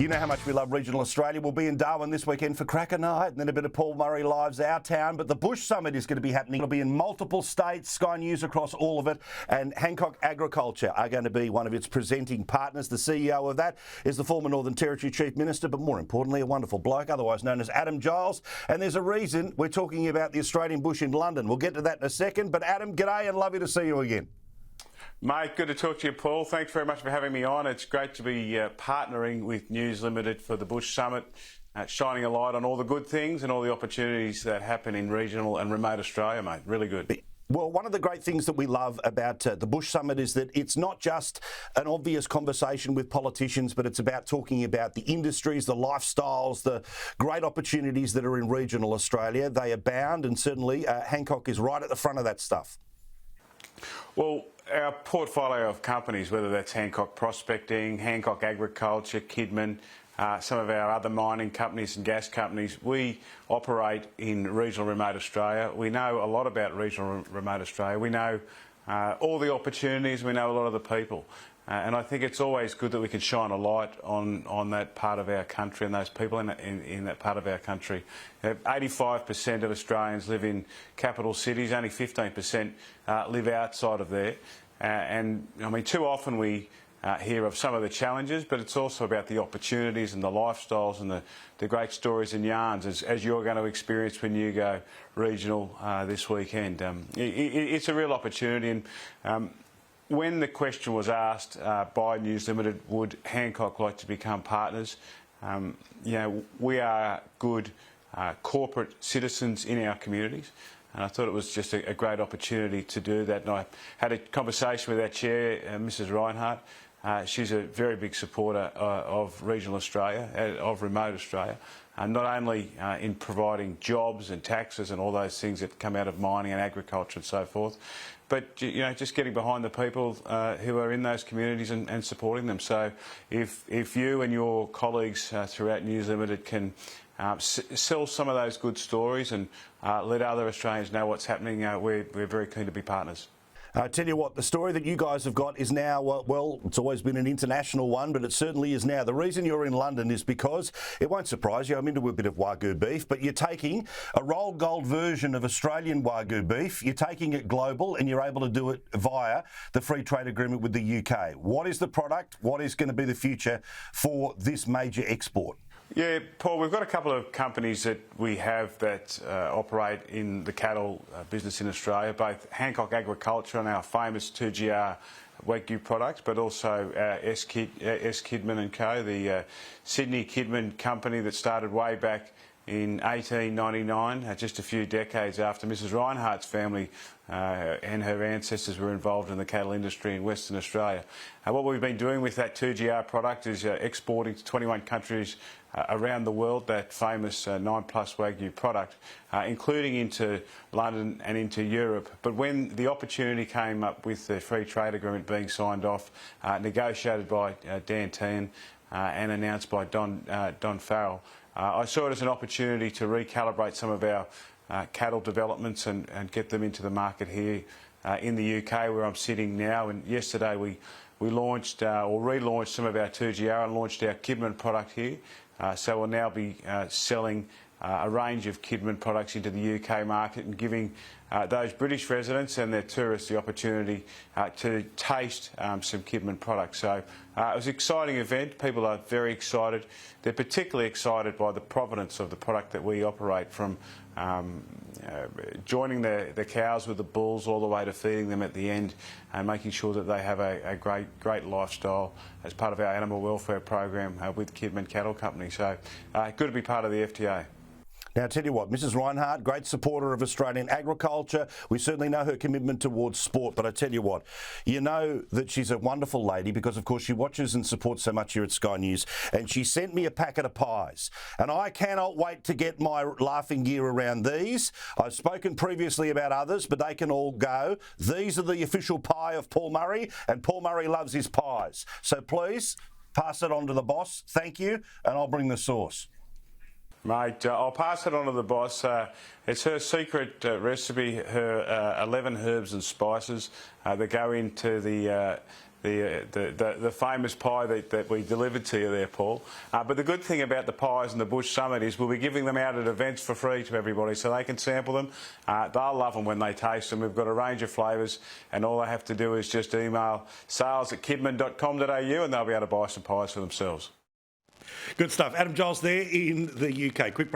You know how much we love regional Australia. We'll be in Darwin this weekend for Cracker Night, and then a bit of Paul Murray Lives Our Town. But the Bush Summit is going to be happening. It'll be in multiple states, Sky News across all of it, and Hancock Agriculture are going to be one of its presenting partners. The CEO of that is the former Northern Territory Chief Minister, but more importantly, a wonderful bloke, otherwise known as Adam Giles. And there's a reason we're talking about the Australian bush in London. We'll get to that in a second. But Adam, g'day and lovely to see you again. Mate, good to talk to you, Paul. Thanks very much for having me on. It's great to be partnering with News Limited for the Bush Summit, shining a light on all the good things and all the opportunities that happen in regional and remote Australia, mate. Really good. Well, one of the great things that we love about the Bush Summit is that it's not just an obvious conversation with politicians, but it's about talking about the industries, the lifestyles, the great opportunities that are in regional Australia. They abound, and certainly Hancock is right at the front of that stuff. Well, our portfolio of companies, whether that's Hancock Prospecting, Hancock Agriculture, Kidman, some of our other mining companies and gas companies, we operate in regional remote Australia. We know a lot about regional remote Australia. We know all the opportunities. We know a lot of the people. And I think it's always good that we can shine a light on that part of our country and those people in that part of our country. 85% of Australians live in capital cities, only 15% live outside of there. And I mean, too often we hear of some of the challenges, but it's also about the opportunities and the lifestyles and the great stories and yarns, as you're going to experience when you go regional this weekend. It's a real opportunity. And when the question was asked by News Limited, would Hancock like to become partners? We are good corporate citizens in our communities, and I thought it was just a great opportunity to do that. And I had a conversation with our chair, Mrs. Reinhardt. She's a very big supporter of regional Australia, of remote Australia, not only in providing jobs and taxes and all those things that come out of mining and agriculture and so forth, but just getting behind the people who are in those communities and supporting them. So if you and your colleagues throughout News Limited can sell some of those good stories and let other Australians know what's happening, we're very keen to be partners. I tell you what, the story that you guys have got is now, well, it's always been an international one, but it certainly is now. The reason you're in London is because, it won't surprise you, I'm into a bit of Wagyu beef, but you're taking a rolled gold version of Australian Wagyu beef, you're taking it global, and you're able to do it via the free trade agreement with the UK. What is the product? What is going to be the future for this major export? Yeah, Paul, we've got a couple of companies that we have that operate in the cattle business in Australia, both Hancock Agriculture and our famous 2GR Wagyu products, but also S. Kidman & Co., the Sydney Kidman company that started way back in 1899, just a few decades after Mrs. Reinhardt's family and her ancestors were involved in the cattle industry in Western Australia. What we've been doing with that 2GR product is exporting to 21 countries around the world, that famous 9+ Wagyu product, including into London and into Europe. But when the opportunity came up with the free trade agreement being signed off, negotiated by Dan Tehan and announced by Don Farrell, I saw it as an opportunity to recalibrate some of our cattle developments and get them into the market here in the UK, where I'm sitting now. And yesterday we launched or relaunched some of our 2GR and launched our Kidman product here. So we'll now be selling a range of Kidman products into the UK market and giving those British residents and their tourists the opportunity to taste some Kidman products. So it was an exciting event. People are very excited. They're particularly excited by the provenance of the product that we operate, from joining the cows with the bulls all the way to feeding them at the end and making sure that they have a great lifestyle as part of our animal welfare program with Kidman Cattle Company. So good to be part of the FTA. Now, I tell you what, Mrs. Reinhardt, great supporter of Australian agriculture. We certainly know her commitment towards sport, but I tell you what, you know that she's a wonderful lady because, of course, she watches and supports so much here at Sky News, and she sent me a packet of pies, and I cannot wait to get my laughing gear around these. I've spoken previously about others, but they can all go. These are the official pie of Paul Murray, and Paul Murray loves his pies. So please, pass it on to the boss. Thank you, and I'll bring the sauce. Mate, I'll pass it on to the boss. It's her secret recipe, her 11 herbs and spices that go into the the famous pie that we delivered to you there, Paul. But the good thing about the pies and the Bush Summit is we'll be giving them out at events for free to everybody so they can sample them. They'll love them when they taste them. We've got a range of flavours, and all they have to do is just email sales@kidman.com.au and they'll be able to buy some pies for themselves. Good stuff. Adam Giles there in the UK. Quick